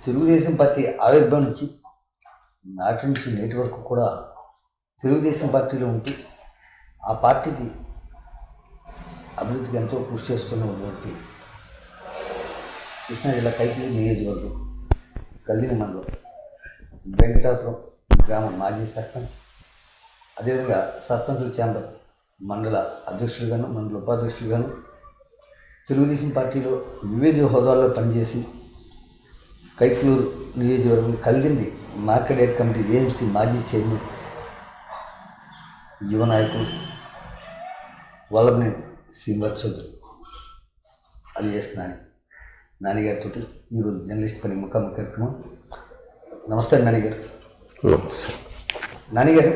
Telugu Desam party ఆవిర్భావం నుంచి నాటి నుంచి నేటి వరకు కూడా తెలుగుదేశం పార్టీలో ఉంటూ ఆ పార్టీకి అభివృద్ధికి ఎంతో కృషి చేస్తున్నటువంటి కృష్ణా జిల్లా కైకిలి నియోజకవర్గం కల్దిని మండలం వెంకటాపురం గ్రామం మాజీ సర్పంచ్, అదేవిధంగా సర్పంచుల ఛాంబర్ మండల అధ్యక్షులుగాను మండల ఉపాధ్యక్షులుగాను తెలుగుదేశం పార్టీలో వివిధ హోదాల్లో పనిచేసి కైకలూరు నియోజకవర్గం Kaldindi market yard committee AMC మాజీ చైర్మన్, యువ నాయకులు వల్లభనేని శ్రీనివాస్ చౌదరి అలియాస్ నానిగారితో ఈరోజు జర్నలిస్ట్ పని ముఖాముఖి కార్యక్రమం. నమస్తే నానిగారు. నానిగారు,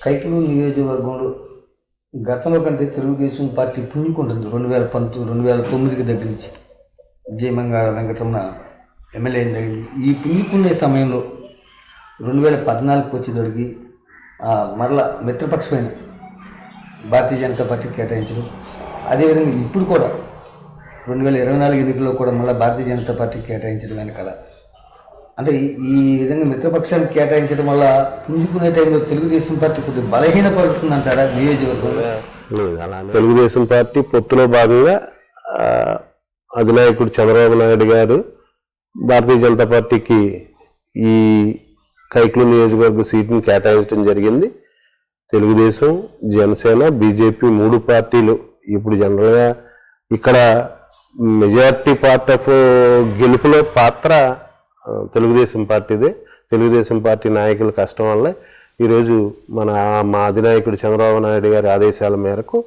కైకలూరు నియోజకవర్గంలో గతంలో కంటే తెలుగుదేశం పార్టీ పుంజుకుంటుంది. 2019 దగ్గర నుంచి విజయమంగళ వెంకటరమణ ఎమ్మెల్యే జరిగింది. ఈ పుంజుకునే సమయంలో 2014 వచ్చేటడికి మరలా మిత్రపక్షమైన భారతీయ జనతా పార్టీకి కేటాయించడం, అదేవిధంగా ఇప్పుడు కూడా 2024 ఎన్నికల్లో కూడా మళ్ళీ భారతీయ జనతా పార్టీకి కేటాయించడం వెనకాల అంటే ఈ విధంగా మిత్రపక్షానికి కేటాయించడం వల్ల పుంజుకునే టైంలో తెలుగుదేశం పార్టీ కొద్దిగా బలహీనపడుతుంది అంటారా నియోజకవర్గంలో? తెలుగుదేశం పార్టీ పొత్తులో భాగంగా అధినాయకుడు చంద్రబాబు నాయుడు గారు భారతీయ జనతా పార్టీకి ఈ కైకలూరు నియోజకవర్గ సీటుని కేటాయించడం జరిగింది. తెలుగుదేశం, జనసేన, బీజేపీ 3 పార్టీలు ఇప్పుడు జనరల్గా ఇక్కడ మెజారిటీ పార్ట్ ఆఫ్ గెలుపులో పాత్ర తెలుగుదేశం పార్టీదే. తెలుగుదేశం పార్టీ నాయకుల కష్టం వల్ల ఈరోజు మా అధినాయకుడు చంద్రబాబు నాయుడు గారి ఆదేశాల మేరకు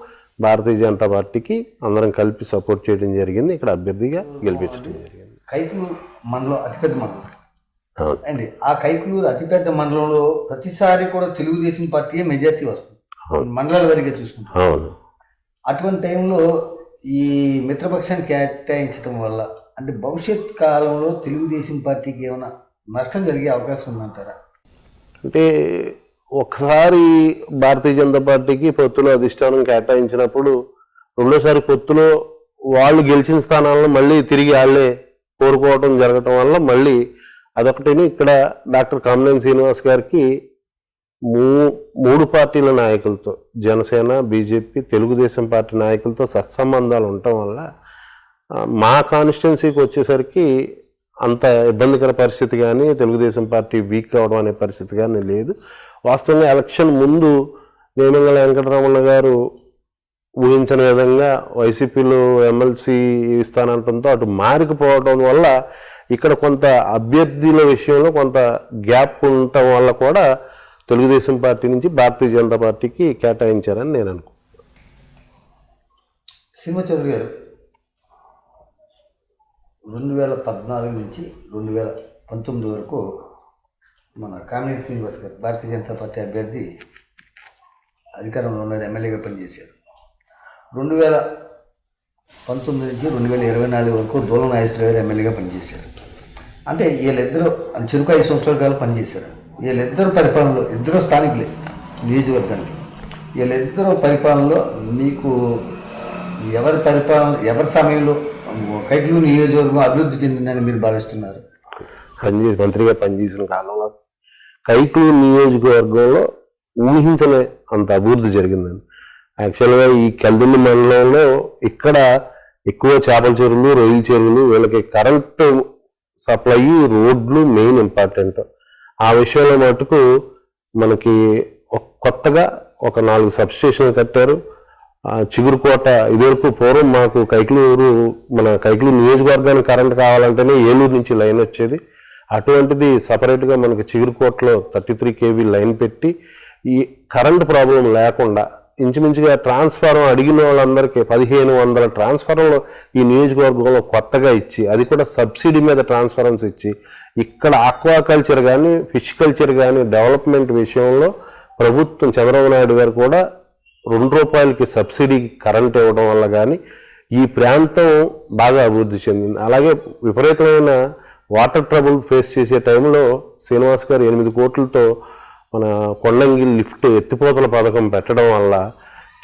భారతీయ జనతా పార్టీకి అందరం కలిపి సపోర్ట్ చేయడం జరిగింది. ఇక్కడ అభ్యర్థిగా గెలిపించడం జరిగింది. కైకలూరు మండలం అతిపెద్ద మండలం అండి. ఆ కైకలూరు అతిపెద్ద మండలంలో ప్రతిసారి కూడా తెలుగుదేశం పార్టీ మెజార్టీ వస్తుంది, మండలాల వారిగా చూసుకుంటాం. అవును. అటువంటి టైంలో ఈ మిత్రపక్షాన్ని కేటాయించడం వల్ల అంటే భవిష్యత్ కాలంలో తెలుగుదేశం పార్టీకి ఏమైనా నష్టం జరిగే అవకాశం ఉందంటారా? అంటే ఒకసారి భారతీయ జనతా పార్టీకి పొత్తులో అధిష్టానం కేటాయించినప్పుడు రెండోసారి పొత్తులో వాళ్ళు గెలిచిన స్థానాలను మళ్ళీ తిరిగి వాళ్ళే కోరుకోవడం జరగటం వల్ల మళ్ళీ అదొకటిని ఇక్కడ డాక్టర్ కామినేని శ్రీనివాస్ గారికి 3 పార్టీల నాయకులతో జనసేన, బీజేపీ, తెలుగుదేశం పార్టీ నాయకులతో సత్సంబంధాలు ఉండటం వల్ల మా కాన్స్టిట్యున్సీకి వచ్చేసరికి అంత ఇబ్బందికర పరిస్థితి కానీ తెలుగుదేశం పార్టీ వీక్ అవడం అనే పరిస్థితి కానీ లేదు. వాస్తవంగా ఎలక్షన్ ముందు జయమంగళ వెంకటరమణ గారు ఊహించని విధంగా వైసీపీలో ఎమ్మెల్సీ ఇస్తానంటంతో అటు మారికపోవడం వల్ల ఇక్కడ కొంత అభ్యర్థుల విషయంలో కొంత గ్యాప్ ఉండటం వల్ల కూడా తెలుగుదేశం పార్టీ నుంచి భారతీయ జనతా పార్టీకి కేటాయించారని నేను అనుకుంటున్నాను. శ్రీనివాస్ చౌదరి గారు, 2014 నుంచి 2019 వరకు మన కామినేని శ్రీనివాస్ గారు భారతీయ జనతా పార్టీ అభ్యర్థి అధికారంలో ఉన్న ఎమ్మెల్యేగా పనిచేశారు. 2019 నుంచి 2024 వరకు దూలం నాగేశ్వరరావు గారు ఎమ్మెల్యేగా పనిచేశారు. అంటే వీళ్ళిద్దరూ చురుకు 5 సంవత్సరాల కాలం పనిచేశారు. వీళ్ళిద్దరు పరిపాలనలో, ఇద్దరు స్థానికులే నియోజకవర్గానికి, వీళ్ళిద్దరు పరిపాలనలో మీకు ఎవరి సమయంలో కైకలూరు నియోజకవర్గం అభివృద్ధి చెందిందని మీరు భావిస్తున్నారు? మంత్రిగా పనిచేసిన కాలంలో కైకలూరు నియోజకవర్గంలో ఊహించలే అంత అభివృద్ధి జరిగిందని. యాక్చువల్గా ఈ కల్దిండి మండలంలో ఇక్కడ ఎక్కువ చేపల చెరువులు, రొయ్యల చెరువులు, వీళ్ళకి కరెంటు సప్లై, రోడ్లు మెయిన్ ఇంపార్టెంట్. ఆ విషయంలో మటుకు మనకి కొత్తగా ఒక 4 సబ్స్టేషన్లు కట్టారు. చిగురుకోట ఇదివరకు పూర్వం మాకు మన కైకలూరు నియోజకవర్గానికి కరెంట్ కావాలంటేనే ఏలూరు నుంచి లైన్ వచ్చేది. అటువంటిది సపరేట్గా మనకి చిగురుకోటలో 33 kV లైన్ పెట్టి ఈ కరెంట్ ప్రాబ్లం లేకుండా ఇంచుమించుగా ట్రాన్స్ఫార్మర్ అడిగిన వాళ్ళందరికీ 1500 ట్రాన్స్ఫార్మర్లు ఈ నియోజకవర్గంలో కొత్తగా ఇచ్చి, అది కూడా సబ్సిడీ మీద ట్రాన్స్ఫార్మర్స్ ఇచ్చి ఇక్కడ ఆక్వాకల్చర్ కానీ ఫిష్ కల్చర్ కానీ డెవలప్మెంట్ విషయంలో ప్రభుత్వం చంద్రబాబు నాయుడు గారు కూడా ₹2 సబ్సిడీ కరెంట్ ఇవ్వడం వల్ల కానీ ఈ ప్రాంతం బాగా అభివృద్ధి చెందింది. అలాగే విపరీతమైన వాటర్ ట్రబుల్ ఫేస్ చేసే టైంలో శ్రీనివాస్ గారు 8 కోట్లతో మన కొండంగి లిఫ్ట్ ఎత్తిపోతల పథకం పెట్టడం వల్ల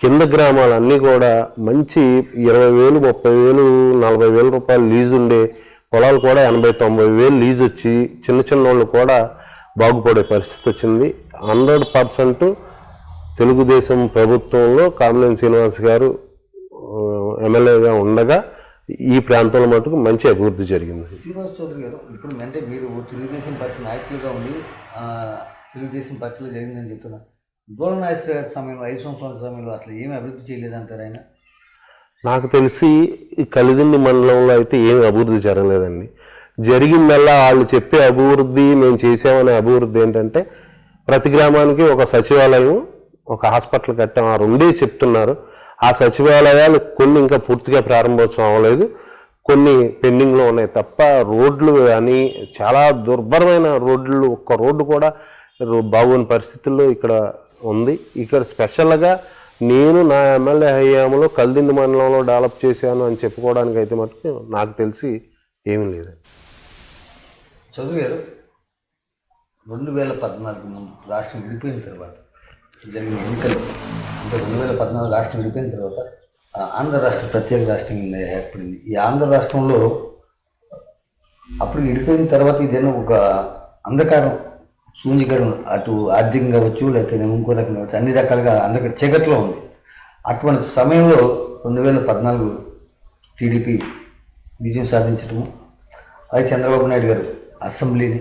కింద గ్రామాలన్నీ కూడా మంచి 20,000, 30,000, 40,000 రూపాయలు లీజు ఉండే పొలాలు కూడా 80-90 వేలు లీజ్ వచ్చి చిన్న చిన్న వాళ్ళు కూడా బాగుపడే పరిస్థితి వచ్చింది. 100% తెలుగుదేశం ప్రభుత్వంలో కామినేని శ్రీనివాస్ గారు ఎమ్మెల్యేగా ఉండగా ఈ ప్రాంతంలో మటుకు మంచి అభివృద్ధి జరిగింది. శ్రీనివాస్ చౌదరి గారు, ఇప్పుడు అంటే మీరు తెలుగుదేశం పార్టీ నాయకులుగా ఉండి తెలుగుదేశం పార్టీలో జరిగిందని చెప్తున్నారు. గోళ నాగేశ్వర గారి సమయంలో 5 సంవత్సరాల సమయంలో అసలు ఏమి అభివృద్ధి చేయలేదంటారు ఆయన? నాకు తెలిసి ఈ కలిదిండి మండలంలో అయితే ఏమి అభివృద్ధి జరగలేదండి. జరిగిందల్లా వాళ్ళు చెప్పే అభివృద్ధి, మేము చేసామనే అభివృద్ధి ఏంటంటే ప్రతి గ్రామానికి ఒక సచివాలయం, ఒక హాస్పిటల్ కట్టాం, ఆ రెండే చెప్తున్నారు. ఆ సచివాలయాలు కొన్ని ఇంకా పూర్తిగా ప్రారంభోత్సవం అవ్వలేదు, కొన్ని పెండింగ్లో ఉన్నాయి తప్ప రోడ్లు కానీ చాలా దుర్భరమైన రోడ్లు, ఒక్క రోడ్డు కూడా బాగోని పరిస్థితుల్లో ఇక్కడ ఉంది. ఇక్కడ స్పెషల్గా నేను నా ఎమ్మెల్యే హయాంలో కలిదిండి మండలంలో డెవలప్ చేశాను అని చెప్పుకోవడానికి అయితే మటుకు నాకు తెలిసి ఏమీ లేదు. చౌదరి గారు, 2014 ముందు రాష్ట్రం విడిపోయిన తర్వాత జరిగిన ఎన్నికలు, అంటే 2014 రాష్ట్రం విడిపోయిన తర్వాత ఆంధ్ర రాష్ట్ర ప్రత్యేక రాష్ట్రం ఏర్పడింది. ఈ ఆంధ్ర రాష్ట్రంలో అప్పుడు విడిపోయిన తర్వాత ఇదేనా ఒక అంధకారం, శూన్యకరం, అటు ఆర్థికంగా కావచ్చు, లేకపోతే ఇంకో రకంగా కావచ్చు, అన్ని రకాలుగా అందరికీ చీకట్లో ఉంది. అటువంటి సమయంలో 2014 టీడీపీ విజయం సాధించడము, అది చంద్రబాబు నాయుడు గారు అసెంబ్లీని,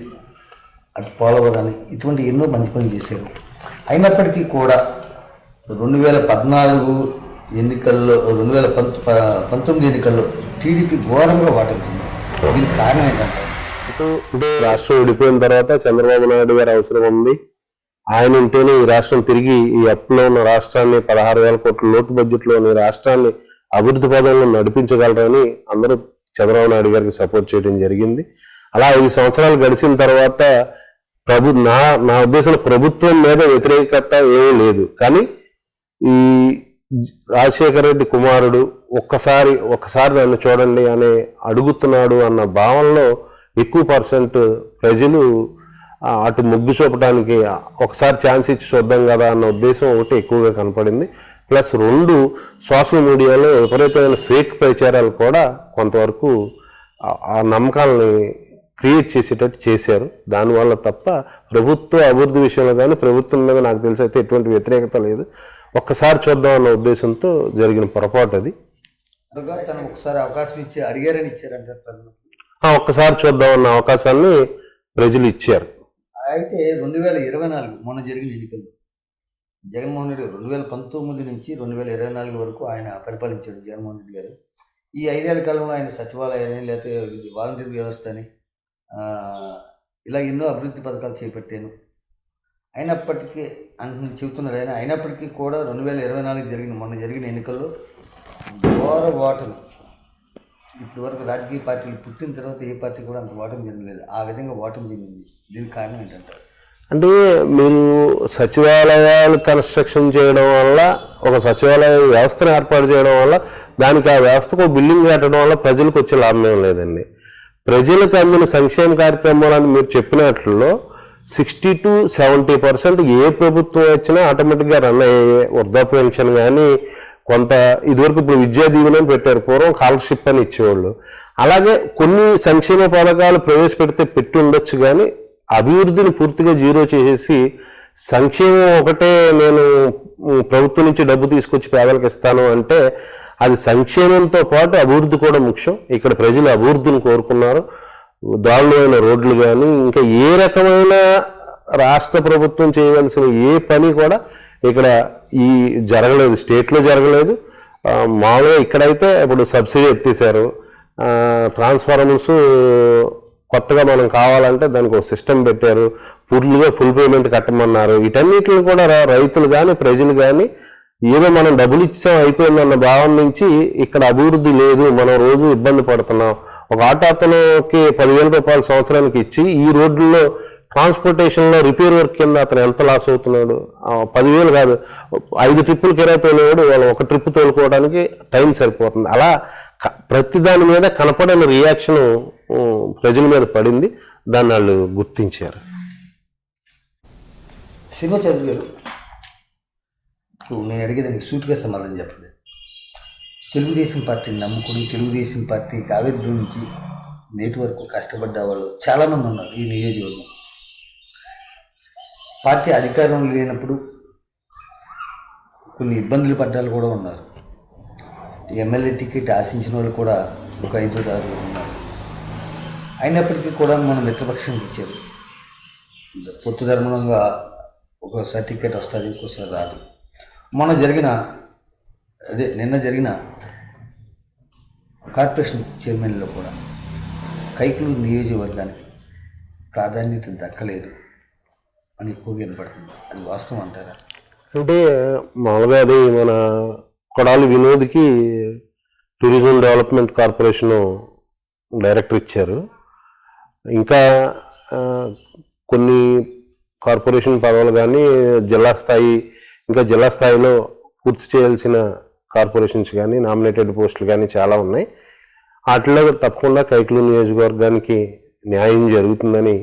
అటు పోలవరాన్ని, ఇటువంటి ఎన్నో మంచి పనులు చేశారు. అయినప్పటికీ కూడా 2014 ఎన్నికల్లో, 2019 ఎన్నికల్లో టీడీపీ ఘోరంగా వాటించింది. దీనికి కారణం ఏంటంటే అంటే రాష్ట్రం విడిపోయిన తర్వాత చంద్రబాబు నాయుడు గారు అవసరం ఉంది, ఆయన ఉంటేనే ఈ రాష్ట్రం తిరిగి ఈ అప్పులో ఉన్న రాష్ట్రాన్ని 16,000 కోట్ల లోటు బడ్జెట్లోని రాష్ట్రాన్ని అభివృద్ధి పదంలో నడిపించగలరని అందరూ చంద్రబాబు నాయుడు గారికి సపోర్ట్ చేయడం జరిగింది. అలా 5 సంవత్సరాలు గడిచిన తర్వాత నా ఉద్దేశంలో ప్రభుత్వం మీద వ్యతిరేకత ఏమీ లేదు, కానీ ఈ రాజశేఖర రెడ్డి కుమారుడు ఒక్కసారి నన్ను చూడండి అని అడుగుతున్నాడు అన్న భావనలో ఎక్కువ % ప్రజలు అటు మొగ్గు చూపడానికి ఒకసారి ఛాన్స్ ఇచ్చి చూద్దాం కదా అన్న ఉద్దేశం ఒకటి ఎక్కువగా కనపడింది. ప్లస్ 2 సోషల్ మీడియాలో విపరీతమైన ఫేక్ ప్రచారాలు కూడా కొంతవరకు ఆ నమ్మకాలని క్రియేట్ చేసేటట్టు చేశారు. దానివల్ల తప్ప ప్రభుత్వ అభివృద్ధి విషయంలో కానీ ప్రభుత్వం మీద నాకు తెలిసి అయితే ఎటువంటి వ్యతిరేకత లేదు. ఒక్కసారి చూద్దాం అన్న ఉద్దేశంతో జరిగిన పొరపాటు అది. తను ఒకసారి అవకాశం ఇచ్చి అడిగారని ఇచ్చారంటే ఒక్కసారి చూద్దాం అన్న అవకాశాన్ని ప్రజలు ఇచ్చారు. అయితే 2024 మొన్న జరిగిన ఎన్నికలు జగన్మోహన్ రెడ్డి 2019 నుంచి 2024 వరకు ఆయన పరిపాలించాడు జగన్మోహన్ రెడ్డి గారు. ఈ 5 ఏళ్ల కాలంలో ఆయన సచివాలయాన్ని, లేకపోతే వాలంటీర్ వ్యవస్థని, ఇలా ఎన్నో అభివృద్ధి పథకాలు చేపట్టాను. అయినప్పటికీ చెబుతున్నాడు ఆయన. అయినప్పటికీ కూడా 2024 మొన్న జరిగిన ఎన్నికల్లో ఘోర ఓటమి. ఇప్పటి వరకు రాజకీయ పార్టీలు పుట్టిన తర్వాత ఏ పార్టీ కూడా అంత ఓటమి జరగలేదు. ఆ విధంగా ఓటమి చెందింది. దీనికి కారణం ఏంటంటారు? అంటే మీరు సచివాలయాలు కన్స్ట్రక్షన్ చేయడం వల్ల, ఒక సచివాలయ వ్యవస్థను ఏర్పాటు చేయడం వల్ల, దానికి ఆ వ్యవస్థకు బిల్డింగ్ కట్టడం వల్ల ప్రజలకు వచ్చే లాభం ఏం లేదండి. ప్రజలకు అందిన సంక్షేమ కార్యక్రమాలను మీరు చెప్పినట్లో 60 to 70% ఏ ప్రభుత్వం వచ్చినా ఆటోమేటిక్గా రన్ అయ్యే. వృద్ధాప్య పెన్షన్ కానీ, కొంత ఇదివరకు ఇప్పుడు విద్యా దీవెన పెట్టారు, పూర్వం స్కాలర్షిప్ అని ఇచ్చేవాళ్ళు. అలాగే కొన్ని సంక్షేమ పథకాలు ప్రవేశపెడితే పెట్టి ఉండొచ్చు, కానీ అభివృద్ధిని పూర్తిగా జీరో చేసేసి సంక్షేమం ఒకటే నేను ప్రభుత్వం నుంచి డబ్బు తీసుకొచ్చి పేదలకు ఇస్తాను అంటే అది సంక్షేమంతో పాటు అభివృద్ధి కూడా ముఖ్యం. ఇక్కడ ప్రజలు అభివృద్ధిని కోరుకున్నారు. దారుణమైన రోడ్లు కానీ ఇంకా ఏ రకమైన రాష్ట్ర ప్రభుత్వం చేయవలసిన ఏ పని కూడా ఇక్కడ జరగలేదు, స్టేట్లో జరగలేదు. మామూలుగా ఇక్కడైతే ఇప్పుడు సబ్సిడీ ఎత్తేసారు, ట్రాన్స్ఫార్మర్స్ కొత్తగా మనం కావాలంటే దానికి ఒక సిస్టమ్ పెట్టారు, ఫుల్ పేమెంట్ కట్టమన్నారు. వీటన్నిటిని కూడా రైతులు కానీ ప్రజలు కానీ ఏదో మనం డబ్బులు ఇచ్చాం అయిపోయిందన్న భావం నుంచి ఇక్కడ అభివృద్ధి లేదు, మనం రోజు ఇబ్బంది పడుతున్నాం. ఒక ఆటో అతనికి 10,000 రూపాయలు సంవత్సరానికి ఇచ్చి ఈ రోడ్లలో ట్రాన్స్పోర్టేషన్లో రిపేర్ వర్క్ కింద అతను ఎంత లాస్ అవుతున్నాడు. 10,000 కాదు, 5 ట్రిప్పులు కిరాయి తోలేవాడు వాళ్ళు 1 ట్రిప్ తోలుకోవడానికి టైం సరిపోతుంది. అలా ప్రతి దాని మీద కనపడని రియాక్షన్ ప్రజల మీద పడింది, దాన్ని వాళ్ళు గుర్తించారు. సింహాచార్య గారు, నేను అడిగేదానికి సూటిగా సమాధానం చెప్పండి. తెలుగుదేశం పార్టీని నమ్ముకుని తెలుగుదేశం పార్టీకి ఆవిర్భవించి నేటి వరకు కష్టపడ్డ వాళ్ళు చాలామంది ఉన్నారు ఈ నియోజకవర్గం. పార్టీ అధికారం లేనప్పుడు కొన్ని ఇబ్బందులు పడ్డాలు కూడా ఉన్నారు. ఎమ్మెల్యే టికెట్ ఆశించిన వాళ్ళు కూడా ఒక 5-6 ఉన్నారు. అయినప్పటికీ కూడా మనం మిత్రపక్షం ఇచ్చారు. పొత్తు ధర్మంగా ఒక సర్టిఫికేట్ వస్తుంది, ఇంకోసారి రాదు. నిన్న జరిగిన కార్పొరేషన్ చైర్మన్లో కూడా కైకలూరు నియోజకవర్గానికి ప్రాధాన్యత దక్కలేదు అని ఎక్కువగా వినపడుతుంది. అది వాస్తవం అంటారా? అంటే మామూలుగా అది మన కొడాలి వినోద్కి టూరిజం డెవలప్మెంట్ కార్పొరేషన్ డైరెక్టర్ ఇచ్చారు. ఇంకా కొన్ని కార్పొరేషన్ పదవులు కానీ జిల్లా స్థాయిలో పూర్తి చేయాల్సిన కార్పొరేషన్స్ కానీ నామినేటెడ్ పోస్టులు కానీ చాలా ఉన్నాయి. వాటిలో తప్పకుండా కైకలూరు నియోజకవర్గానికి న్యాయం జరుగుతుందని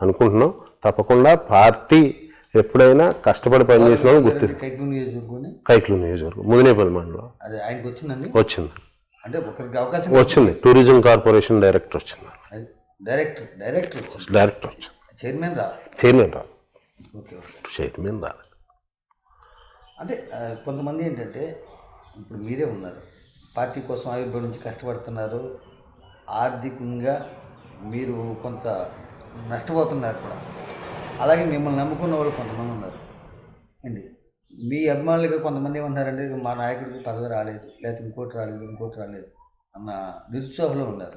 అనుకుంటున్నాం. తప్పకుండా పార్టీ ఎప్పుడైనా కష్టపడి పనిచేసిన కైకలూరు నియోజకవర్గం ముదినేపల్లి మండలం వచ్చింది. అంటే ఒకరికి అవకాశం వచ్చింది. టూరిజం కార్పొరేషన్ డైరెక్టర్ వచ్చింది. డైరెక్టర్ వచ్చింది. చైర్మన్ రాలేదు. అంటే కొంతమంది ఏంటంటే ఇప్పుడు మీరే ఉన్నారు, పార్టీ కోసం ఆవిర్భవించి కష్టపడుతున్నారు, ఆర్థికంగా మీరు కొంత నష్టపోతున్నారు కూడా. అలాగే మిమ్మల్ని నమ్ముకున్న వాళ్ళు కొంతమంది ఉన్నారు అండి. మీ అభిమానులుగా కొంతమంది ఏమంటారంటే మా నాయకుడికి పదవి రాలేదు, లేకపోతే ఇంకోటి రాలేదు అన్న నిరుత్సాహంలో ఉన్నారు.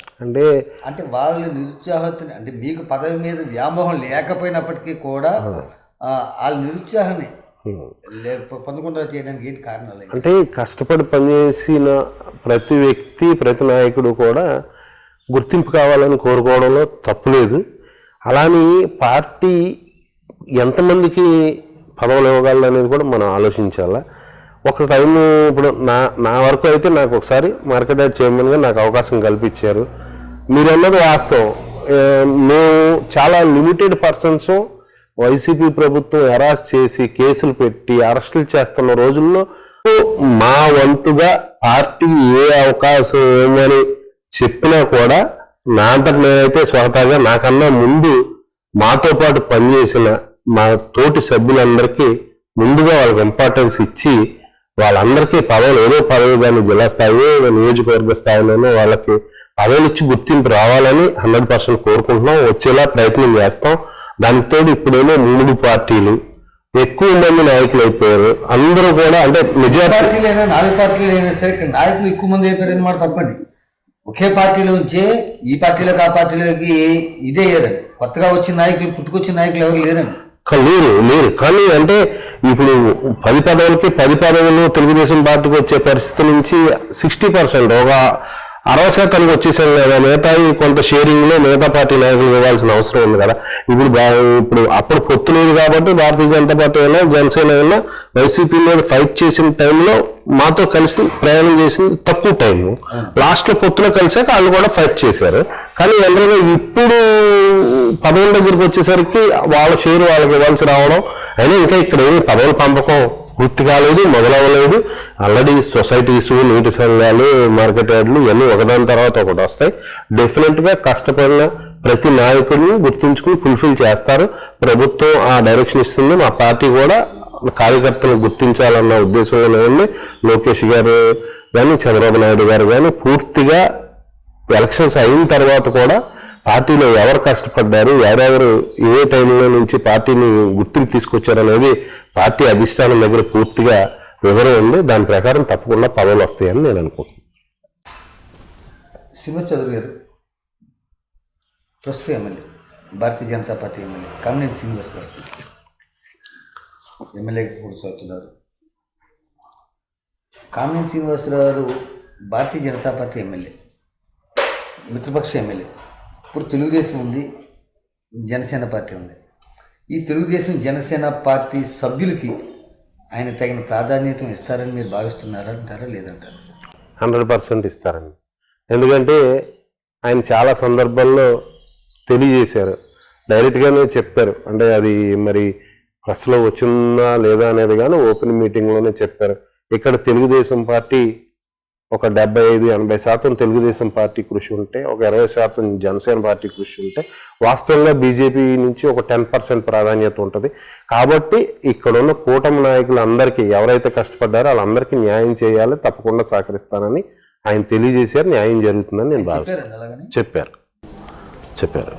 అంటే వాళ్ళు నిరుత్సాహతని, అంటే మీకు పదవి మీద వ్యామోహం లేకపోయినప్పటికీ కూడా వాళ్ళ నిరుత్సాహాన్ని పొందకుండా చేయడానికి ఏంటి కారణాలు? అంటే కష్టపడి పనిచేసిన ప్రతి వ్యక్తి, ప్రతి నాయకుడు కూడా గుర్తింపు కావాలని కోరుకోవడంలో తప్పులేదు. అలాని పార్టీ ఎంతమందికి పదవులు ఇవ్వగలరు అనేది కూడా మనం ఆలోచించాలా. ఒక టైము ఇప్పుడు నా వరకు అయితే నాకు ఒకసారి మార్కెట్ యార్డ్ చైర్మన్గా నాకు అవకాశం కల్పించారు. మీరు అన్నది వాస్తవం. మేము చాలా లిమిటెడ్ పర్సన్స్ వైసీపీ ప్రభుత్వం అరెస్ట్ చేసి కేసులు పెట్టి అరెస్టులు చేస్తున్న రోజుల్లో మా వంతుగా పార్టీ ఏ అవకాశం ఏమని చెప్పినా కూడా నా అంతటి నేనైతే స్వతహాగా నాకన్నా ముందు మాతో పాటు పనిచేసిన మా తోటి సభ్యులందరికీ ముందుగా వాళ్ళకి ఇంపార్టెన్స్ ఇచ్చి వాళ్ళందరికీ పదవులు, ఏదో పదవి కానీ జిల్లా స్థాయి నియోజకవర్గ స్థాయిలోనూ వాళ్ళకి పదవులు ఇచ్చి గుర్తింపు రావాలని 100% కోరుకుంటున్నాం. వచ్చేలా ప్రయత్నం చేస్తాం. దానికి తోడు ఇప్పుడేమో 3 పార్టీలు ఎక్కువ మంది నాయకులు అయిపోయారు. అందరూ కూడా అంటే మెజారిటీ 4 పార్టీలు అయినా సరే ఇక్కడ నాయకులు ఎక్కువ మంది అయిపోయారు అన్నమాట. తప్పండి. ఒకే పార్టీలోంచే ఈ పార్టీలోకి ఆ పార్టీలోకి ఇదే అయ్యారండి. కొత్తగా వచ్చిన నాయకులు, పుట్టుకొచ్చిన నాయకులు ఎవరు లేరండి. లేరు. కానీ అంటే ఇప్పుడు 10 పదవులకి 10 పదవులు తెలుగుదేశం పార్టీకి వచ్చే పరిస్థితి నుంచి 60% ఒక 60% వచ్చేసారు కదా. మిగతాయి కొంత షేరింగ్లో మిగతా పార్టీ నాయకులు ఇవ్వాల్సిన అవసరం ఉంది కదా. ఇప్పుడు అప్పుడు పొత్తు లేదు కాబట్టి భారతీయ జనతా పార్టీ అయినా జనసేన అయినా వైసీపీ మీద ఫైట్ చేసిన టైంలో మాతో కలిసి ప్రయాణం చేసింది తక్కువ టైము. లాస్ట్లో పొత్తులో కలిసాక వాళ్ళు కూడా ఫైట్ చేశారు. కానీ జనరల్గా ఇప్పుడు పదవుల దగ్గరికి వచ్చేసరికి వాళ్ళ షేరు వాళ్ళకి ఇవ్వాల్సి రావడం, అయినా ఇంకా ఇక్కడ ఏమి పదవుల పంపకం పూర్తి కాలేదు, మొదలవ్వలేదు. ఆల్రెడీ సొసైటీస్, నీటి సంఘాలు, మార్కెట్ యార్డులు ఇవన్నీ ఒకదాని తర్వాత ఒకటి వస్తాయి. డెఫినెట్గా కష్టపడిన ప్రతి నాయకుడిని గుర్తుంచుకుని ఫుల్ఫిల్ చేస్తారు. ప్రభుత్వం ఆ డైరెక్షన్ ఇస్తుంది. మా పార్టీ కూడా కార్యకర్తలను గుర్తించాలన్న ఉద్దేశంలోనే ఉంది. లోకేష్ గారు కానీ చంద్రబాబు నాయుడు గారు కానీ పూర్తిగా ఎలక్షన్స్ అయిన తర్వాత కూడా పార్టీలో ఎవరు కష్టపడ్డారు, ఎవరెవరు ఏ టైంలో నుంచి పార్టీని గుర్తింపు తీసుకొచ్చారనేది పార్టీ అధిష్టానం దగ్గర పూర్తిగా వివరం ఉంది. దాని ప్రకారం తప్పకుండా పదవులు వస్తాయని నేను అనుకుంటున్నాను. శ్రీనివాస్ చౌదరి గారు ప్రస్తుత MLA, Bharatiya Janata party MLA Kamineni Srinivas గారు ఎమ్మెల్యేకి కూడా చదువుతున్నారు. కామినేని శ్రీనివాసరావు గారు Bharatiya Janata party MLA, మిత్రపక్ష MLA. ఇప్పుడు తెలుగుదేశం ఉంది, జనసేన పార్టీ ఉంది. ఈ తెలుగుదేశం జనసేన పార్టీ సభ్యులకి ఆయన తగిన ప్రాధాన్యత ఇస్తారని మీరు భావిస్తున్నారా అంటారా, లేదంటారా? 100% ఇస్తారండి. ఎందుకంటే ఆయన చాలా సందర్భాల్లో తెలియజేశారు, డైరెక్ట్గానే చెప్పారు. అంటే అది మరి ప్రెస్లో వచ్చిందా లేదా అనేది కానీ ఓపెన్ మీటింగ్లోనే చెప్పారు. ఇక్కడ తెలుగుదేశం పార్టీ ఒక 75-80% తెలుగుదేశం పార్టీ కృషి ఉంటే, ఒక 20% జనసేన పార్టీ కృషి ఉంటే వాస్తవంగా బీజేపీ నుంచి ఒక 10% ప్రాధాన్యత ఉంటుంది. కాబట్టి ఇక్కడున్న కూటమి నాయకులందరికీ ఎవరైతే కష్టపడ్డారో వాళ్ళందరికీ న్యాయం చేయాలి, తప్పకుండా సహకరిస్తానని ఆయన తెలియజేశారు. న్యాయం జరుగుతుందని నేను భావిస్తాను. చెప్పారు.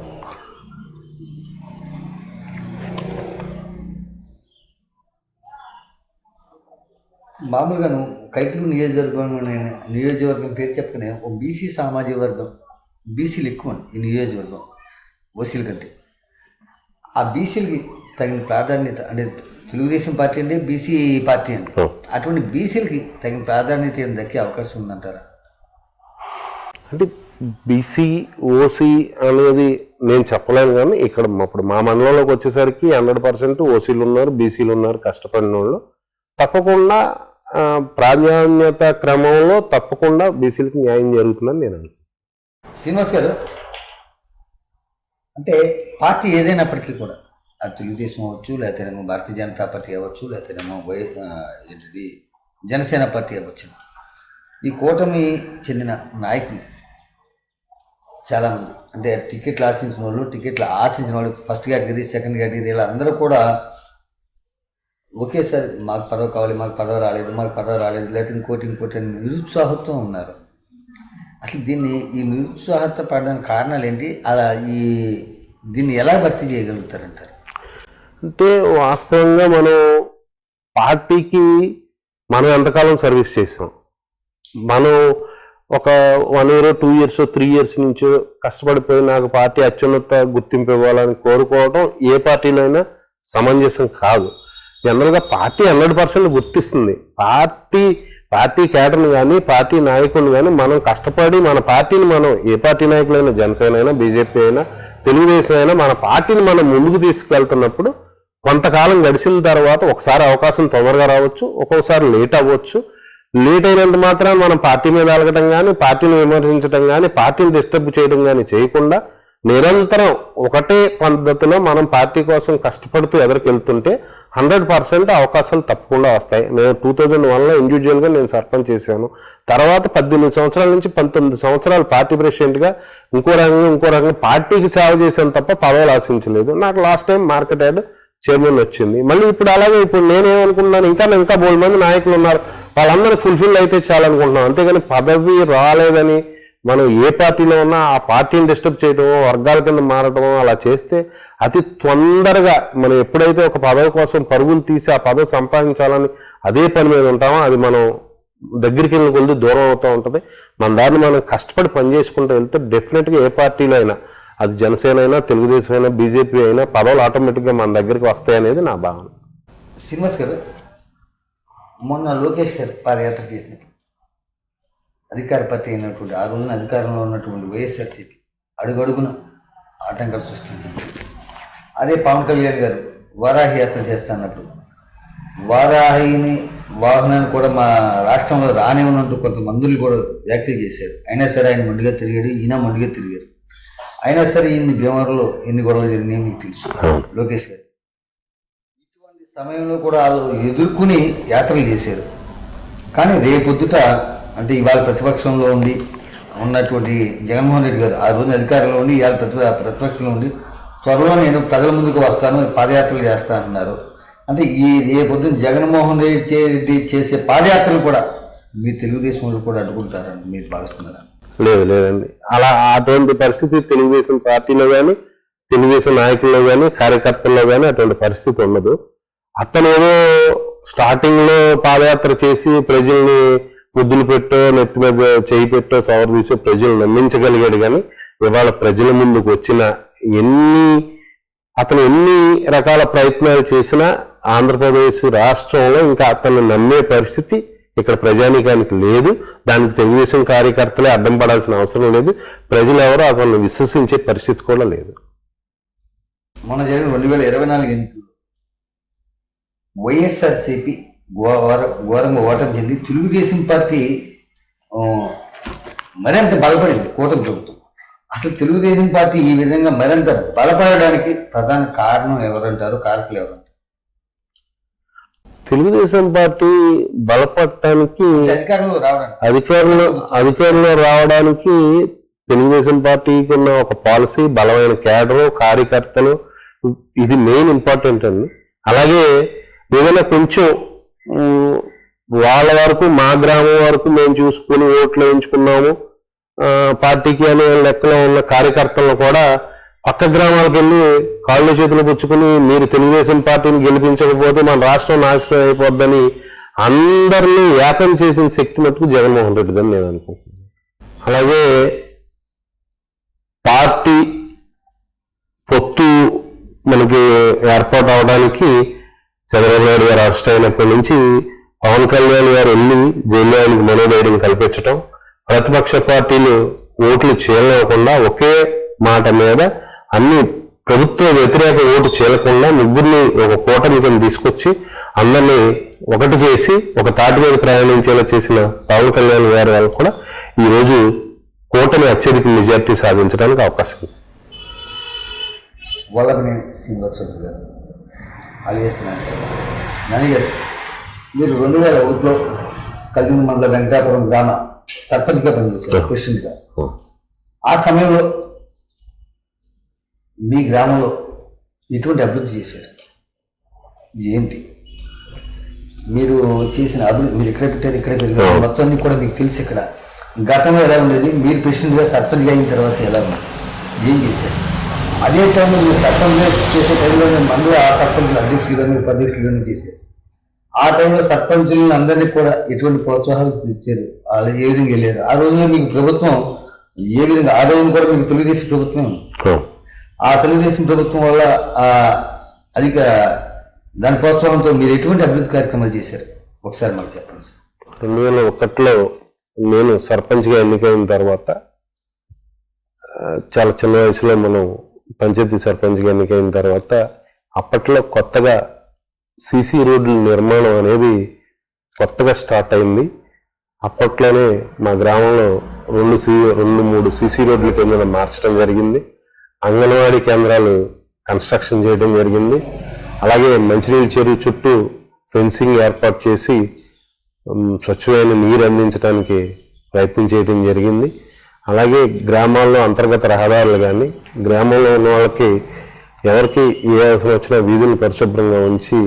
మామూలుగాను కైకలూరు నియోజకవర్గం పేరు చెప్పకనే ఒక బీసీ సామాజిక వర్గం, బీసీలు ఎక్కువ ఈ నియోజకవర్గం ఓసీల కంటే. ఆ బీసీలకి తగిన ప్రాధాన్యత అంటే తెలుగుదేశం పార్టీ అంటే బీసీ పార్టీ అండి, అటువంటి బీసీలకి తగిన ప్రాధాన్యత ఏం దక్కే అవకాశం ఉందంటారా? అంటే బీసీ ఓసీ అనేది నేను చెప్పలేను, కానీ ఇక్కడ ఇప్పుడు మా మండలంలోకి వచ్చేసరికి 100% ఓసీలు ఉన్నారు, బీసీలు ఉన్నారు. కష్టపడిన వాళ్ళు తప్పకుండా ప్రాధాన్యత క్రమంలో తప్పకుండా బీసీలకి న్యాయం జరుగుతుందని నేను అనుకుంటున్నాను. శ్రీనివాస్ గారు, అంటే పార్టీ ఏదైనప్పటికీ కూడా అది తెలుగుదేశం అవ్వచ్చు, లేకపోతేనేమో భారతీయ జనతా పార్టీ అవ్వచ్చు, లేకపోతేనేమో జనసేన పార్టీ అవ్వచ్చు, ఈ కూటమి చెందిన నాయకులు చాలామంది అంటే టికెట్లు ఆశించిన వాళ్ళు ఫస్ట్ కేటగిరీ, సెకండ్ కేటగిరీ ఇలా అందరూ కూడా ఒకేసారి మాకు పదవి కావాలి, మాకు పదవి రాలేదు, లేకపోతే ఇంకోటి అని నిరుత్సాహంతో ఉన్నారు. అసలు ఈ నిరుత్సాహత పడడానికి కారణాలు ఏంటి? అలా దీన్ని ఎలా భర్తీ చేయగలుగుతారంటారు? అంటే వాస్తవంగా మనం పార్టీకి మనం ఎంతకాలం సర్వీస్ చేసాం, మనం ఒక 1 year 2 years 3 years నుంచో కష్టపడిపోయి నాకు పార్టీ అత్యున్నత గుర్తింపు ఇవ్వాలని కోరుకోవడం ఏ పార్టీలో అయినా సమంజసం కాదు. జనరల్గా పార్టీ 100% గుర్తిస్తుంది. పార్టీ కేడర్ని కానీ పార్టీ నాయకుడిని కానీ మనం కష్టపడి మన పార్టీని మనం ఏ పార్టీ నాయకులైనా, జనసేన అయినా, బీజేపీ అయినా, తెలుగుదేశం అయినా మన పార్టీని మనం ముందుకు తీసుకెళ్తున్నప్పుడు కొంతకాలం గడిచిన తర్వాత ఒకసారి అవకాశం తొందరగా రావచ్చు, ఒక్కొక్కసారి లేట్ అవ్వచ్చు. లేట్ అయినంత మాత్రాన్ని మనం పార్టీ మీద అలగటం కానీ, పార్టీని విమర్శించడం కానీ, పార్టీని డిస్టర్బ్ చేయడం కానీ చేయకుండా నిరంతరం ఒకటే పద్ధతిలో మనం పార్టీ కోసం కష్టపడుతూ ఎదురుకెళ్తుంటే 100% అవకాశాలు తప్పకుండా వస్తాయి. నేను 2001లో ఇండివిజువల్గా నేను సర్పంచ్ చేశాను. తర్వాత 18 సంవత్సరాల నుంచి 19 సంవత్సరాలు పార్టీ ప్రెసిడెంట్గా ఇంకో రకంగా పార్టీకి సేవ చేశాను తప్ప పదవులు ఆశించలేదు. నాకు last time market yard chairman వచ్చింది. మళ్ళీ ఇప్పుడు అలాగే ఇప్పుడు నేనేమనుకుంటున్నాను, ఇంకా బోల్డ్ మంది నాయకులు ఉన్నారు, వాళ్ళందరూ ఫుల్ఫిల్ అయితే చాలనుకుంటున్నాం. అంతేగాని పదవి రాలేదని మనం ఏ పార్టీలో ఉన్నా ఆ పార్టీని డిస్టర్బ్ చేయడం, వర్గాల కింద మారడం అలా చేస్తే అతి తొందరగా మనం ఎప్పుడైతే ఒక పదవి కోసం పరుగులు తీసి ఆ పదవి సంపాదించాలని అదే పని మీద ఉంటామో అది మనం దగ్గరికి వెళ్ళిన కొద్ది దూరం అవుతూ ఉంటుంది. మన దాన్ని మనం కష్టపడి పనిచేసుకుంటూ వెళ్తే డెఫినెట్గా ఏ పార్టీలో అయినా, అది జనసేన అయినా, తెలుగుదేశం అయినా, బీజేపీ అయినా పదవులు ఆటోమేటిక్గా మన దగ్గరికి వస్తాయనేది నా భావన. శ్రీనివాస్ గారు, మొన్న లోకేష్ గారు పాదయాత్ర చేసినప్పుడు అధికార పార్టీ అయినటువంటి ఆ రోజున అధికారంలో ఉన్నటువంటి వైఎస్ఆర్సీపీ అడుగడుగున ఆటంకాలు సృష్టించింది. అదే పవన్ కళ్యాణ్ గారు వారాహి యాత్ర చేస్తున్నప్పుడు వారాహిని వాహనాన్ని కూడా మా రాష్ట్రంలో రానివ్వనంటూ కొంతమందులు కూడా వ్యాఖ్యలు చేశారు. అయినా సరే ఆయన మొండిగా తిరిగాడు, ఈయన మొండిగా తిరిగారు. అయినా సరే ఇన్ని భీమవరంలో ఎన్ని గొడవలు జరిగినాయో మీకు తెలుసు లోకేష్ గారు. ఇటువంటి సమయంలో కూడా వాళ్ళు ఎదుర్కొని యాత్రలు చేశారు. కానీ రేపొద్దుట అంటే ఇవాళ ప్రతిపక్షంలో ఉన్నటువంటి జగన్మోహన్ రెడ్డి గారు ఆ రోజు అధికారంలో ఉండి ఇవాళ ప్రతిపక్షంలో ఉండి త్వరలో నేను ప్రజల ముందుకు వస్తాను, పాదయాత్రలు చేస్తానన్నారు. అంటే ఈ రేపొద్దున జగన్మోహన్ రెడ్డి చేసే పాదయాత్రలు కూడా మీ తెలుగుదేశం వాళ్ళు కూడా అడ్డుకుంటారని మీరు భావిస్తున్నారా? లేదండి, అలా అటువంటి పరిస్థితి తెలుగుదేశం పార్టీలో కానీ, తెలుగుదేశం నాయకుల్లో కానీ, కార్యకర్తల్లో కానీ అటువంటి పరిస్థితి ఉండదు. అతను ఏదో స్టార్టింగ్లో పాదయాత్ర చేసి ప్రజల్ని ముద్దులు పెట్టో, నెత్తి మీద చేయి పెట్టో, సవర్ తీసో ప్రజలు నమ్మించగలిగాడు. కానీ ఇవాళ ప్రజల ముందుకు వచ్చిన అతను ఎన్ని రకాల ప్రయత్నాలు చేసినా ఆంధ్రప్రదేశ్ రాష్ట్రంలో ఇంకా అతను నమ్మే పరిస్థితి ఇక్కడ ప్రజానీకానికి లేదు. దానికి తెలుగుదేశం కార్యకర్తలే అడ్డం పడాల్సిన అవసరం లేదు. ప్రజలు ఎవరో అతను విశ్వసించే పరిస్థితి కూడా లేదు. మన జరిగిన 2024 ఎన్నికల్లో వైఎస్ఆర్సీపీ ఘోరంగా ఓటమి చెంది తెలుగుదేశం పార్టీ మరింత బలపడింది కూటమి ప్రభుత్వం. అసలు తెలుగుదేశం పార్టీ ఈ విధంగా మరింత బలపడడానికి ప్రధాన కారణం ఎవరంటారు, కారకులు ఎవరంటారు? తెలుగుదేశం పార్టీ బలపడటానికి అధికారంలో రావడానికి అధికారంలో రావడానికి తెలుగుదేశం పార్టీకి ఉన్న ఒక పాలసీ, బలమైన క్యాడరు, కార్యకర్తలు, ఇది మెయిన్ ఇంపార్టెంట్ అండి. అలాగే ఏదైనా కొంచెం వాళ్ళ వరకు, మా గ్రామం వరకు మేము చూసుకుని ఓట్లు వేయించుకున్నాము పార్టీకి అనే లెక్కలో ఉన్న కార్యకర్తలను కూడా పక్క గ్రామాలకు వెళ్ళి కాళ్ళు చేతులు పుచ్చుకుని మీరు తెలుగుదేశం పార్టీని గెలిపించకపోతే మన రాష్ట్రం నాశనం అయిపోద్దని అందరినీ ఏకం చేసిన శక్తి మటుకు జగన్మోహన్ రెడ్డిదని నేను అనుకుంటున్నాను. అలాగే పార్టీ పొత్తు మనకి ఏర్పాటు అవడానికి చంద్రబాబు నాయుడు గారు అరెస్ట్ అయినప్పటి నుంచి పవన్ కళ్యాణ్ గారు వెళ్ళి జైల్లో ఆయనకి మనోధైర్యం కల్పించడం, ప్రతిపక్ష పార్టీలు ఓట్లు చేయలేకుండా ఒకే మాట మీద అన్ని ప్రభుత్వ వ్యతిరేక ఓటు చేయకుండా ముగ్గురిని ఒక కూటమి కింద తీసుకొచ్చి అందరినీ ఒకటి చేసి ఒక తాటి మీద ప్రయాణించేలా చేసిన పవన్ కళ్యాణ్ గారి వాళ్ళు కూడా ఈరోజు కూటమి అత్యధిక మెజార్టీ సాధించడానికి అవకాశం ఉంది. వల్లభనేని శ్రీనివాసరావు గారు అలిగేస్తున్నాను. నాని గారు, మీరు 2001లో కలిదింగ మండల వెంకటాపురం గ్రామ సర్పంచ్గా పనిచేశారు, ప్రెసిడెంట్గా. ఆ సమయంలో మీ గ్రామంలో ఎటువంటి అభివృద్ధి చేశారు, ఏంటి మీరు చేసిన అభివృద్ధి? మీరు ఎక్కడ పెట్టారు, ఇక్కడ పెరిగారు, మొత్తం అన్ని కూడా మీకు తెలిసి ఇక్కడ గతంలో ఎలా ఉండేది, మీరు ప్రెసిడెంట్గా సర్పంచ్గా అయిన తర్వాత ఎలా ఉంది, ఏం చేశారు? అదే టైంలో మీరు సర్పంచ్ చేసే టైంలో మండల ఆ సర్పంచులు అధ్యక్షులుగా, మీరు ఉపాధ్యక్షులుగా చేశారు. ఆ టైంలో సర్పంచులను అందరినీ కూడా ఎటువంటి ప్రోత్సాహాలు ఇచ్చారు, వాళ్ళు ఏ విధంగా వెళ్ళారు? ఆ రోజుల్లో మీకు ప్రభుత్వం ఏ విధంగా, ఆ రోజున కూడా మీకు తెలుగుదేశం ప్రభుత్వం, ఆ తెలుగుదేశం ప్రభుత్వం వల్ల అధిక దాని ప్రోత్సాహంతో మీరు ఎటువంటి అభివృద్ధి కార్యక్రమాలు చేశారు ఒకసారి మాకు చెప్పండి. 2001లో నేను సర్పంచ్గా ఎన్నికైన తర్వాత చాలా చిన్న వయసులో మనం పంచాయతీ సర్పంచ్గా ఎన్నికైన తర్వాత అప్పట్లో కొత్తగా సీసీ రోడ్ల నిర్మాణం అనేది కొత్తగా స్టార్ట్ అయింది. అప్పట్లోనే మా గ్రామంలో 2-3 సీసీ రోడ్ల కింద మార్చడం జరిగింది. అంగన్వాడీ కేంద్రాలు కన్స్ట్రక్షన్ చేయడం జరిగింది. అలాగే మంచినీళ్ళ చెరువు చుట్టూ ఫెన్సింగ్ ఏర్పాటు చేసి స్వచ్ఛమైన నీరు అందించడానికి ప్రయత్నం చేయడం జరిగింది. అలాగే గ్రామాల్లో అంతర్గత రహదారులు కానీ, గ్రామంలో ఉన్న వాళ్ళకి ఎవరికి ఏ అవసరం వచ్చినా వీధులు పరిశుభ్రంగా ఉంచి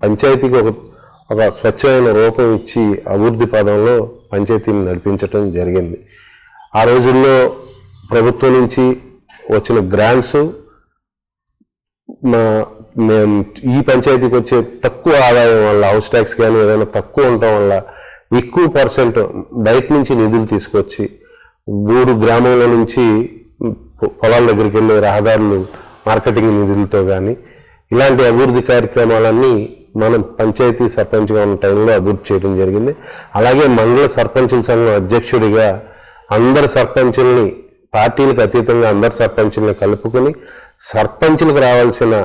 పంచాయతీకి ఒక స్వచ్ఛమైన రూపం ఇచ్చి అభివృద్ధి పదంలో పంచాయతీని నడిపించడం జరిగింది. ఆ రోజుల్లో ప్రభుత్వం నుంచి వచ్చిన గ్రాంట్స్ ఈ పంచాయతీకి వచ్చే తక్కువ ఆదాయం వల్ల, హౌస్ ట్యాక్స్ కానీ ఏదైనా తక్కువ ఉండటం వల్ల ఎక్కువ % బయట నుంచి నిధులు తీసుకొచ్చి ఊరు గ్రామంలో నుంచి పొలాల దగ్గరికి వెళ్ళే రహదారులు మార్కెటింగ్ నిధులతో కానీ ఇలాంటి అభివృద్ధి కార్యక్రమాలన్నీ మనం పంచాయతీ సర్పంచ్గా ఉన్న టైంలో అభివృద్ధి చేయడం జరిగింది. అలాగే మండల సర్పంచుల సంఘం అధ్యక్షుడిగా అందరు సర్పంచుల్ని, పార్టీలకు అతీతంగా అందరు సర్పంచుల్ని కలుపుకొని సర్పంచులకు రావాల్సిన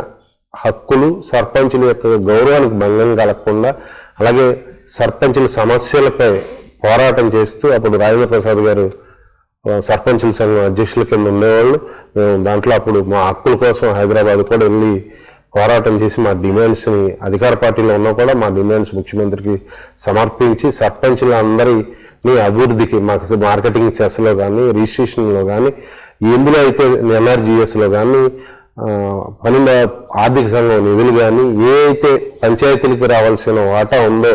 హక్కులు, సర్పంచుల యొక్క గౌరవానికి భంగం కలగకుండా, అలాగే సర్పంచుల సమస్యలపై పోరాటం చేస్తూ అప్పుడు రాజేంద్ర ప్రసాద్ గారు సర్పంచుల సంఘం అధ్యక్షుల కింద ఉండేవాళ్ళు. మేము దాంట్లో అప్పుడు మా హక్కుల కోసం హైదరాబాద్ కూడా వెళ్ళి పోరాటం చేసి మా డిమాండ్స్ని, అధికార పార్టీలో ఉన్నా కూడా మా డిమాండ్స్ ముఖ్యమంత్రికి సమర్పించి సర్పంచుల అందరినీ అభివృద్ధికి మాకు మార్కెటింగ్ చెస్లో కానీ, రిజిస్ట్రేషన్లో కానీ, ఎందులో అయితే ఎన్ఆర్జీఎస్లో కానీ, 12వ ఆర్థిక సంఘం నిధులు కానీ, ఏ అయితే పంచాయతీలకు రావాల్సిన వాటా ఉందో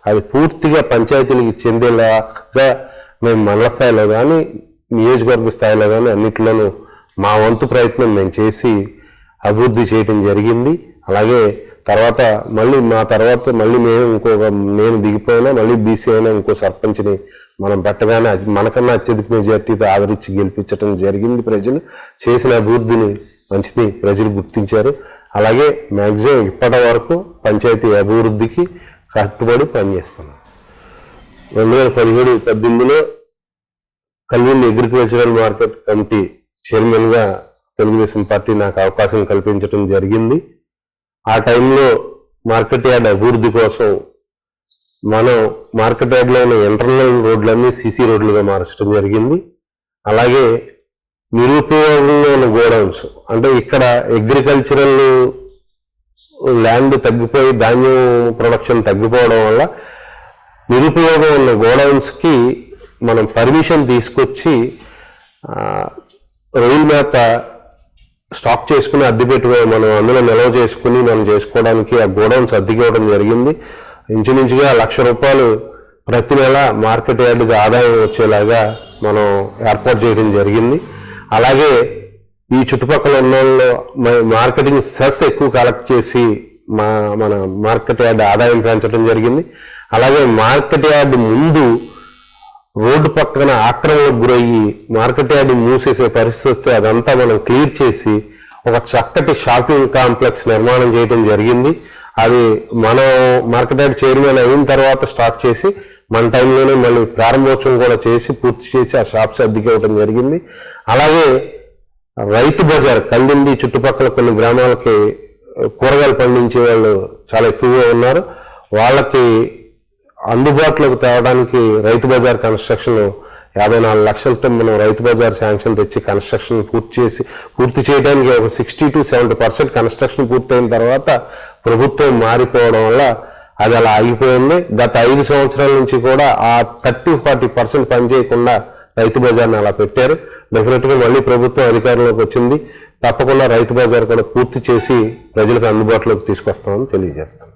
అది పూర్తిగా పంచాయతీలకు చెందేలాగా మేము మండల స్థాయిలో కానీ, నియోజకవర్గ స్థాయిలో కానీ అన్నింటిలోనూ మా వంతు ప్రయత్నం మేము చేసి అభివృద్ధి చేయడం జరిగింది. అలాగే తర్వాత మళ్ళీ నేను దిగిపోయినా మళ్ళీ బీసీ అయినా ఇంకో సర్పంచ్ని మనం పెట్టగానే మనకన్నా అత్యధిక మెజార్టీతో ఆదరించి గెలిపించడం జరిగింది. ప్రజలు చేసిన అభివృద్ధిని మంచిది ప్రజలు గుర్తించారు. అలాగే మ్యాక్సిమం ఇప్పటి వరకు పంచాయతీ అభివృద్ధికి కట్టుబడి పనిచేస్తున్నాం. 2017-18లో కలిదింగ అగ్రికల్చరల్ మార్కెట్ కమిటీ చైర్మన్గా తెలుగుదేశం పార్టీ నాకు అవకాశం కల్పించడం జరిగింది. ఆ టైంలో మార్కెట్ యార్డ్ అభివృద్ధి కోసం మనం మార్కెట్ యార్డ్లో ఉన్న ఇంటర్నల్ రోడ్లన్నీ సీసీ రోడ్లుగా మార్చడం జరిగింది. అలాగే నిరుపయోగంలో ఉన్న గోడౌన్స్, అంటే ఇక్కడ అగ్రికల్చరల్ ల్యాండ్ తగ్గిపోయి ధాన్యం ప్రొడక్షన్ తగ్గిపోవడం వల్ల నిరుపయోగం ఉన్న గోడౌన్స్కి మనం పర్మిషన్ తీసుకొచ్చి రొయ్యల మేత స్టాక్ చేసుకుని అద్దె పెట్టుకుని మనం అందులో నిల్వ చేసుకుని మనం చేసుకోవడానికి ఆ గోడౌన్స్ అద్దెకి ఇవ్వడం జరిగింది. ఇంచుమించుగా ₹1,00,000 ప్రతి నెల మార్కెట్ యార్డ్కి ఆదాయం వచ్చేలాగా మనం ఏర్పాటు చేయడం జరిగింది. అలాగే ఈ చుట్టుపక్కల ఉన్న వాళ్ళు మార్కెటింగ్ సెస్ ఎక్కువ కలెక్ట్ చేసి మన మార్కెట్ యార్డ్ ఆదాయం పెంచడం జరిగింది. అలాగే మార్కెట్ యార్డ్ ముందు రోడ్డు పక్కన ఆక్రమణకు గురయ్యి మార్కెట్ యార్డ్ మూసేసే పరిస్థితి వస్తే అదంతా మనం క్లియర్ చేసి ఒక చక్కటి షాపింగ్ కాంప్లెక్స్ నిర్మాణం చేయడం జరిగింది. అది మనం మార్కెట్ యార్డ్ చైర్మన్ అయిన తర్వాత స్టార్ట్ చేసి మన టైంలోనే మళ్ళీ ప్రారంభోత్సవం కూడా చేసి పూర్తి చేసి ఆ షాప్స్ అద్దెకి ఇవ్వడం జరిగింది. అలాగే రైతు బజార్ కల్దిండి చుట్టుపక్కల కొన్ని గ్రామాలకి కూరగాయలు పండించే వాళ్ళు చాలా ఎక్కువగా ఉన్నారు. వాళ్ళకి అందుబాటులోకి తేవడానికి రైతు బజార్ కన్స్ట్రక్షన్ 54 లక్షలతో మనం రైతు బజార్ శాంక్షన్ తెచ్చి కన్స్ట్రక్షన్ పూర్తి చేయడానికి ఒక 60 to 70% కన్స్ట్రక్షన్ పూర్తయిన తర్వాత ప్రభుత్వం మారిపోవడం వల్ల అది అలా ఆగిపోయింది. గత 5 సంవత్సరాల నుంచి కూడా ఆ 30-40% పనిచేయకుండా రైతు బజార్ని అలా పెట్టారు. డెఫినెట్గా మళ్ళీ ప్రభుత్వం అధికారంలోకి వచ్చింది. తప్పకుండా రైతు బజార్ కూడా పూర్తి చేసి ప్రజలకు అందుబాటులోకి తీసుకొస్తామని తెలియజేస్తాను.